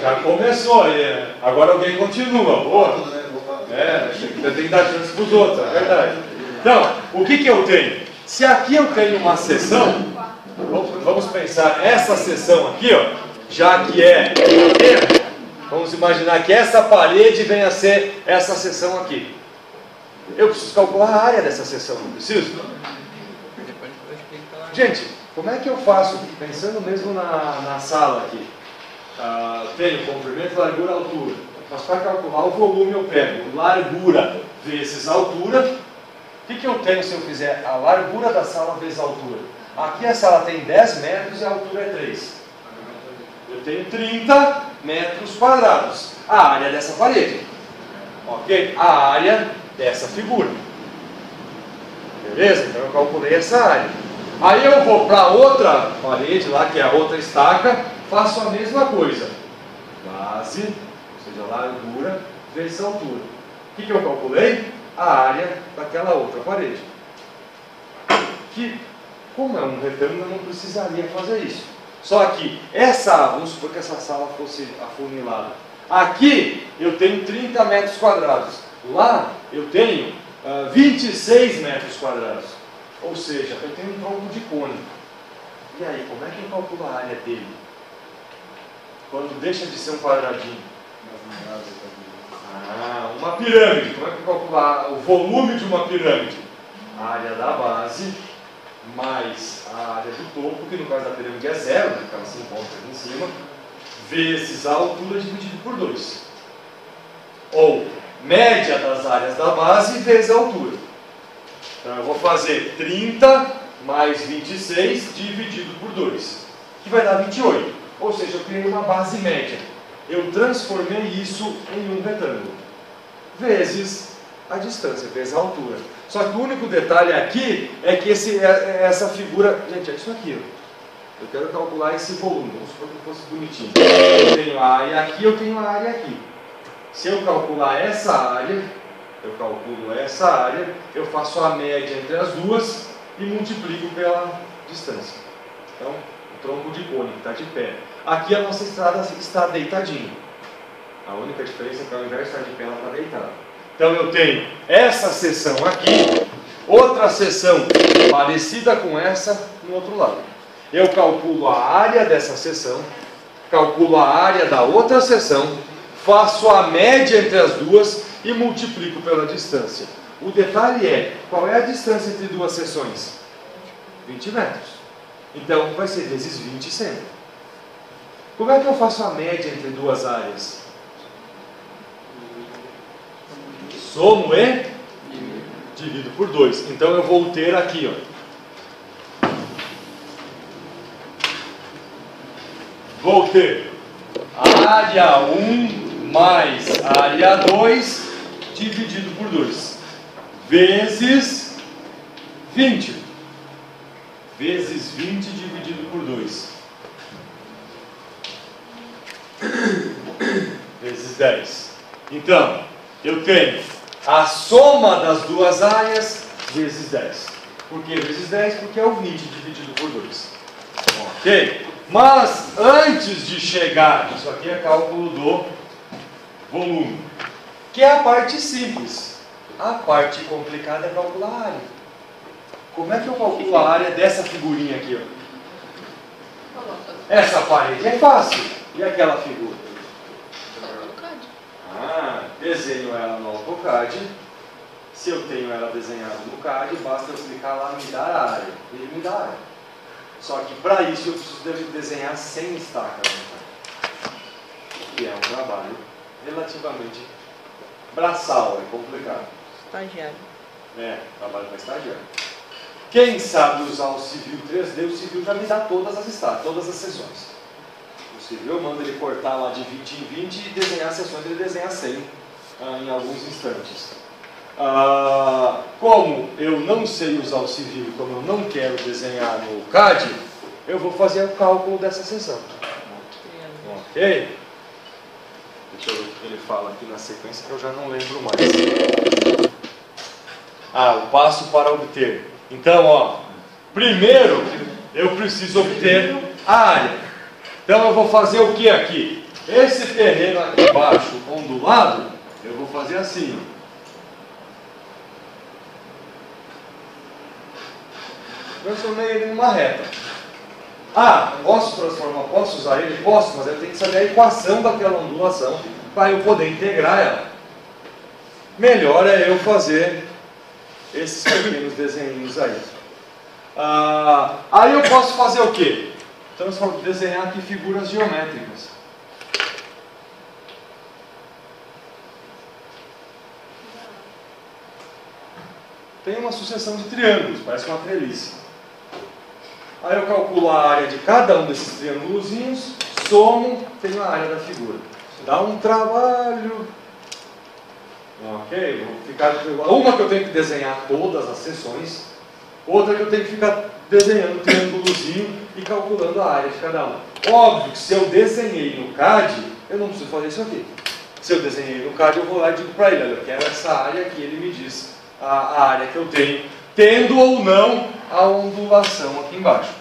Já começou aí. Agora alguém continua. Boa. Você tem que dar chance para os outros, é verdade. Então, o que eu tenho? Se aqui eu tenho uma seção, vamos pensar essa seção aqui, ó, já que é madeira, vamos imaginar que essa parede venha a ser essa seção aqui. Eu preciso calcular a área dessa seção, não preciso? Gente, como é que eu faço, pensando mesmo na sala aqui? Tenho comprimento, largura, altura. Mas para calcular o volume eu pego largura vezes altura. O que eu tenho se eu fizer a largura da sala vezes a altura? Aqui a sala tem 10 metros e a altura é 3. Eu tenho 30 metros quadrados. A área dessa parede. Ok? A área dessa figura. Beleza? Então eu calculei essa área. Aí eu vou para outra parede lá, que é a outra estaca, faço a mesma coisa. Base, ou seja, largura vezes altura. O que eu calculei? A área daquela outra parede. Que, como é um retângulo, eu não precisaria fazer isso. Só que vamos supor que essa sala fosse afunilada. Aqui eu tenho 30 metros quadrados. Lá eu tenho 26 metros quadrados. Ou seja, eu tenho um tronco de cone. E aí, como é que eu calculo a área dele? Quando deixa de ser um quadradinho? Uma pirâmide. Como é que eu calculo o volume de uma pirâmide? A área da base mais a área do topo, que no caso da pirâmide é 0, né, porque ela se encontra aqui em cima, vezes a altura dividido por 2. Ou média das áreas da base vezes a altura. Então eu vou fazer 30 mais 26 dividido por 2, que vai dar 28. Ou seja, eu criei uma base média. Eu transformei isso em um retângulo, vezes a distância, vezes a altura. Só que o único detalhe aqui é que essa figura... Gente, é isso aqui. Ó. Eu quero calcular esse volume. Vamos supor que fosse bonitinho. Eu tenho a área aqui, eu tenho a área aqui. Se eu calcular essa área, eu faço a média entre as duas e multiplico pela distância. Então, o tronco de cone que está de pé. Aqui a nossa estrada está deitadinha. A única diferença é que ao invés de estar de pé, ela está deitada. Então eu tenho essa seção aqui, outra seção parecida com essa no outro lado. Eu calculo a área dessa seção, calculo a área da outra seção, faço a média entre as duas e multiplico pela distância. O detalhe é, qual é a distância entre duas seções? 20 metros. Então vai ser vezes 20 sempre. Como é que eu faço a média entre duas áreas? Somo e divido por 2. Então eu vou ter aqui, ó. Vou ter área 1 mais área 2 dividido por 2. Vezes 20. Vezes 20 dividido por 2. Vezes 10. Então, eu tenho a soma das duas áreas vezes 10. Por que vezes 10? Porque é o 20 dividido por 2. Ok? Mas, antes de chegar, isso aqui é cálculo do volume, que é a parte simples. A parte complicada é calcular a área. Como é que eu calculo a área dessa figurinha aqui, ó? Essa parede é fácil. E aquela figura? Desenho ela no AutoCAD. Se eu tenho ela desenhada no CAD, basta eu clicar lá e me dar a área. Ele me dá a área. Só que para isso eu preciso desenhar sem estacas, que é um trabalho relativamente braçal, é complicado. Estagiário. Trabalho para estagiário. Quem sabe usar o Civil 3D, o Civil já me dá todas as estátuas, todas as seções. O Civil eu mando ele cortar lá de 20 em 20 e desenhar as seções, ele desenha 100 em alguns instantes. Como eu não sei usar o Civil, como eu não quero desenhar no CAD, eu vou fazer o cálculo dessa seção. Ok? Deixa eu ver o que ele fala aqui na sequência que eu já não lembro mais. O passo para obter. Então, primeiro eu preciso obter a área. Então eu vou fazer o que aqui? Esse terreno aqui embaixo, ondulado, eu vou fazer assim. Transformei ele em uma reta. Ah, posso transformar, posso usar ele? Posso, mas eu tenho que saber a equação daquela ondulação para eu poder integrar ela. Melhor é eu fazer esses pequenos desenhos aí. Aí eu posso fazer o quê? Desenhar aqui figuras geométricas. Tem uma sucessão de triângulos, parece uma treliça. Aí eu calculo a área de cada um desses triângulozinhos, somo, tenho a área da figura. Dá um trabalho. Ok, vou ficar. Uma que eu tenho que desenhar todas as seções, outra que eu tenho que ficar desenhando o triângulozinho e calculando a área de cada um. Óbvio que se eu desenhei no CAD, eu não preciso fazer isso aqui. Se eu desenhei no CAD, eu vou lá e digo para ele, olha, eu quero essa área aqui, ele me diz a área que eu tenho, tendo ou não a ondulação aqui embaixo.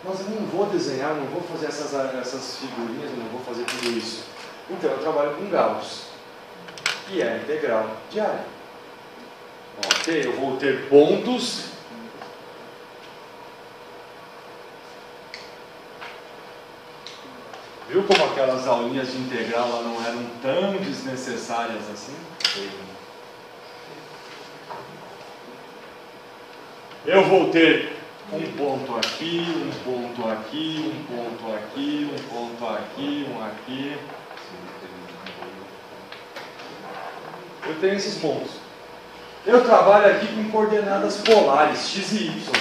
Mas eu não vou desenhar, não vou fazer essas figurinhas, eu não vou fazer tudo isso. Então eu trabalho com Gauss, que é a integral de área. Ok, eu vou ter pontos. Viu como aquelas aulinhas de integral lá não eram tão desnecessárias assim? Eu vou ter um ponto aqui, um ponto aqui, um ponto aqui, um ponto aqui, um aqui. Eu tenho esses pontos. Eu trabalho aqui com coordenadas polares, x e y.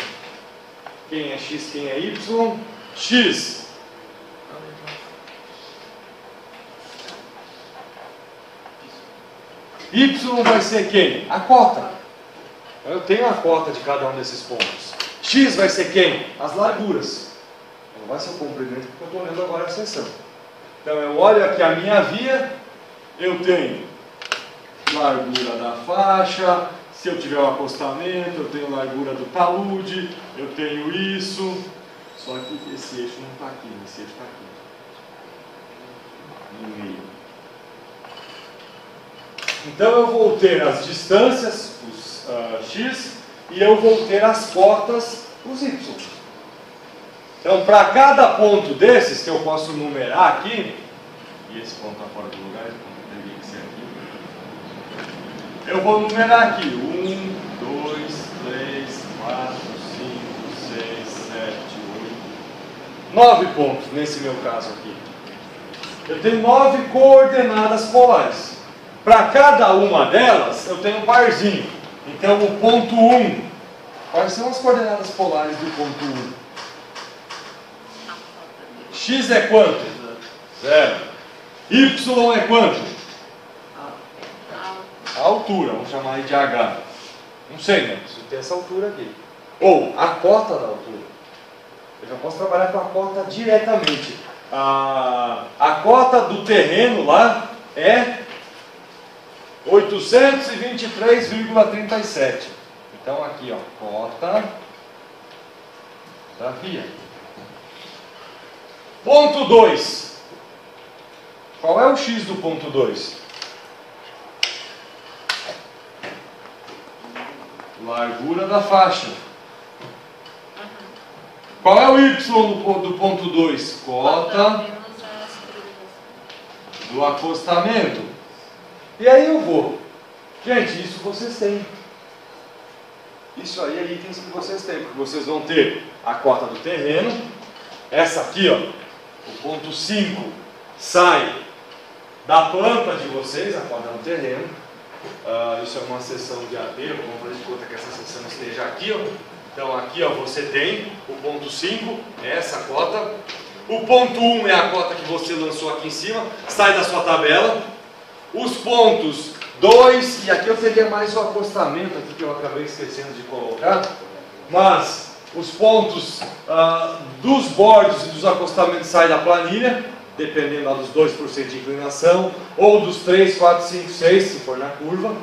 Quem é x, quem é y? X. Y vai ser quem? A cota. Eu tenho a cota de cada um desses pontos. X vai ser quem? As larguras. Não vai ser o comprimento, porque eu estou olhando agora a seção. Então eu olho aqui a minha via, eu tenho largura da faixa, se eu tiver um acostamento, eu tenho largura do talude, eu tenho isso. Só que esse eixo não está aqui, esse eixo está aqui. No meio. Então eu vou ter as distâncias, os x, e eu vou ter as cotas, os y. Então, para cada ponto desses, que eu posso numerar aqui, e esse ponto está fora do lugar, esse ponto teria que ser aqui, eu vou numerar aqui: 1, 2, 3, 4, 5, 6, 7, 8, 9 pontos nesse meu caso aqui. Eu tenho 9 coordenadas polares. Para cada uma delas, eu tenho um parzinho. Então, o ponto 1. Quais são as coordenadas polares do ponto 1? X é quanto? 0. Y é quanto? A altura. Vamos chamar aí de H. Não sei, né? Preciso ter essa altura aqui. Ou a cota da altura. Eu já posso trabalhar com a cota diretamente. A cota do terreno lá é 823,37. Então aqui, ó, cota da via. Ponto 2. Qual é o x do ponto 2? Largura da faixa. Qual é o y do ponto 2? Cota do acostamento. E aí eu vou. Gente, isso vocês têm. Isso aí é itens que vocês têm, porque vocês vão ter a cota do terreno. Essa aqui, ó, o ponto 5 sai da planta de vocês, a cota do terreno. Isso é uma seção de aterro, vamos fazer de conta que essa seção esteja aqui, ó. Então aqui, ó, você tem o ponto 5, é essa cota. O ponto 1 é a cota que você lançou aqui em cima, sai da sua tabela. Os pontos 2, e aqui eu teria mais o acostamento aqui que eu acabei esquecendo de colocar, mas os pontos dos bordos e dos acostamentos saem da planilha, dependendo lá dos 2% de inclinação, ou dos 3, 4, 5, 6, se for na curva.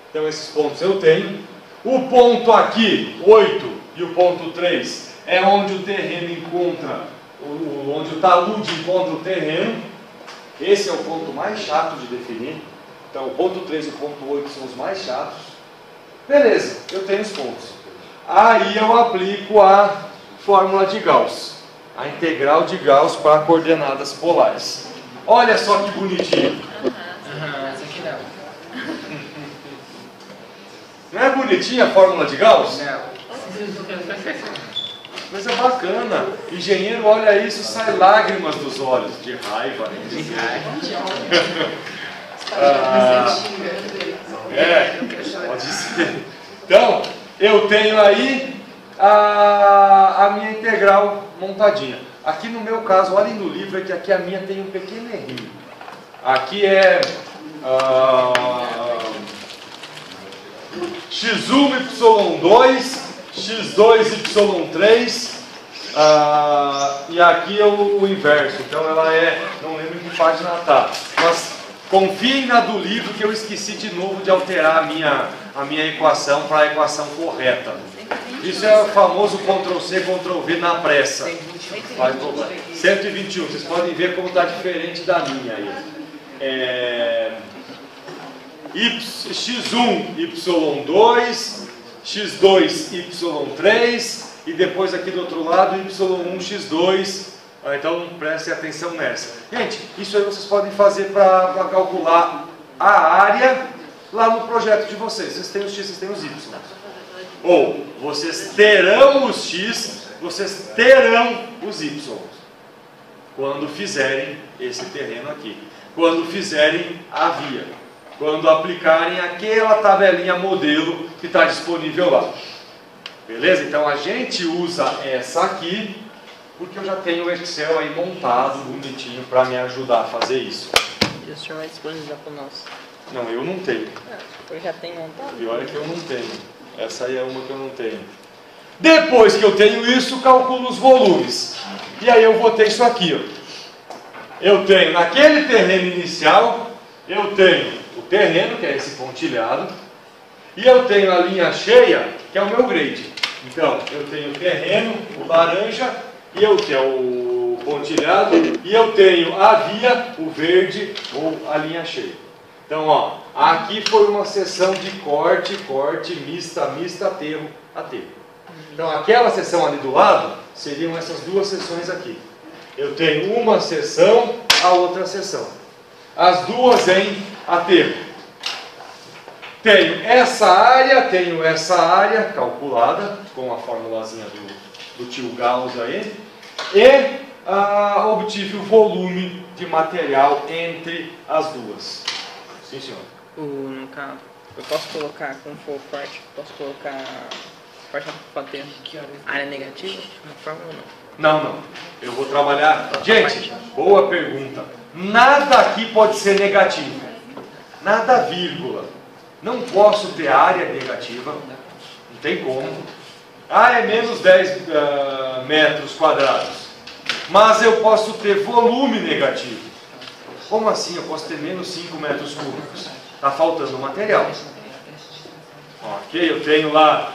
Então esses pontos eu tenho. O ponto aqui, 8, e o ponto 3 é onde o terreno encontra, onde o talude encontra o terreno. Esse é o ponto mais chato de definir. Então o ponto 3 e o ponto 8 são os mais chatos. Beleza, eu tenho os pontos. Aí eu aplico a fórmula de Gauss, a integral de Gauss para coordenadas polares. Olha só que bonitinho. Essa aqui não. Não é bonitinha a fórmula de Gauss? Não. Coisa bacana. Engenheiro olha isso, sai lágrimas dos olhos, de raiva. Pode ser. Então, eu tenho aí a minha integral montadinha. Aqui no meu caso, olhem no livro, é que aqui a minha tem um pequeno errinho. Aqui é x1, y2, x2, y3, e aqui é o inverso. Então ela é, não lembro em que página está, mas confiem na do livro que eu esqueci de novo de alterar a minha equação para a equação correta. Isso é o famoso Ctrl+C, Ctrl+V na pressa. Faz problema. 121, vocês podem ver como está diferente da minha aí. x1, y2, x2, y3 e depois aqui do outro lado y1, x2. Então prestem atenção nessa. Gente, isso aí vocês podem fazer para calcular a área lá no projeto de vocês. Vocês têm os x, vocês têm os y. Ou vocês terão os x, vocês terão os y. Quando fizerem esse terreno aqui. Quando fizerem a via. Quando aplicarem aquela tabelinha modelo que está disponível lá. Beleza? Então a gente usa essa aqui, porque eu já tenho o Excel aí montado, bonitinho, para me ajudar a fazer isso. E o senhor vai disponibilizar para nós? Não, eu não tenho. Eu já tenho montado. E olha que eu não tenho. Essa aí é uma que eu não tenho. Depois que eu tenho isso, calculo os volumes. E aí eu vou ter isso aqui, ó. Eu tenho, naquele terreno inicial, eu tenho o terreno, que é esse pontilhado, e eu tenho a linha cheia, que é o meu grade. Então, eu tenho o terreno, o laranja, e eu tenho o pontilhado, e eu tenho a via, o verde, ou a linha cheia. Então, ó, aqui foi uma seção de corte, mista, aterro, aterro. Então, aquela seção ali do lado, seriam essas duas seções aqui. Eu tenho uma seção, a outra seção. As duas em aterro. Tenho essa área calculada, com a formulazinha do tio Gauss aí, e obtive o volume de material entre as duas. Sim, senhor. No caso, eu posso colocar, como for parte, posso colocar parte para ter área negativa, de uma forma ou não? Não. Eu vou trabalhar... Gente, boa pergunta. Nada aqui pode ser negativo. Nada vírgula. Não posso ter área negativa. Não tem como. É menos 10 metros quadrados. Mas eu posso ter volume negativo. Como assim? Eu posso ter menos 5 metros cúbicos. Está faltando material. Ok, eu tenho lá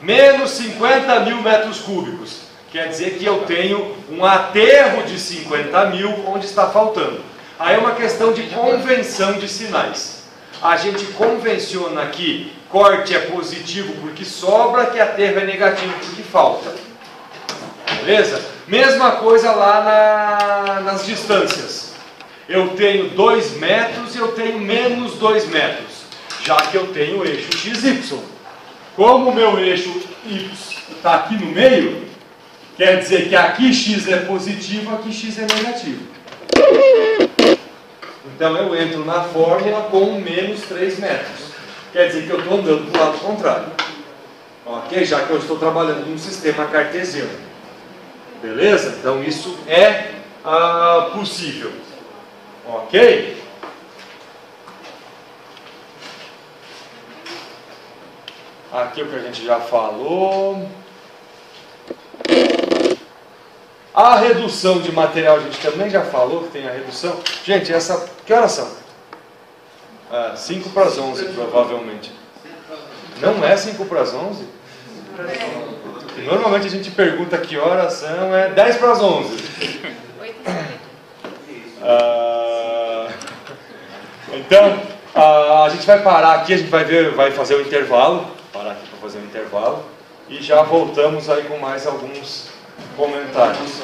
menos 50 mil metros cúbicos. Quer dizer que eu tenho um aterro de 50 mil onde está faltando. Aí é uma questão de convenção de sinais. A gente convenciona que corte é positivo porque sobra, que aterro é negativo porque falta. Beleza? Mesma coisa lá nas distâncias. Eu tenho 2 metros e eu tenho menos 2 metros. Já que eu tenho o eixo XY. Como o meu eixo Y está aqui no meio, quer dizer que aqui X é positivo, aqui X é negativo. Então eu entro na fórmula com menos 3 metros. Quer dizer que eu estou andando para o lado contrário. Ok? Já que eu estou trabalhando num sistema cartesiano. Beleza? Então isso é possível. Ok? Aqui é o que a gente já falou. A redução de material a gente também já falou que tem a redução. Gente, essa... Que horas são? 5 para as 11, provavelmente. Não é 5 para as 11? Normalmente a gente pergunta que horas são, é 10 para as 11. Então, a gente vai parar aqui, a gente vai fazer o intervalo. Parar aqui para fazer o intervalo. E já voltamos aí com mais alguns comentários.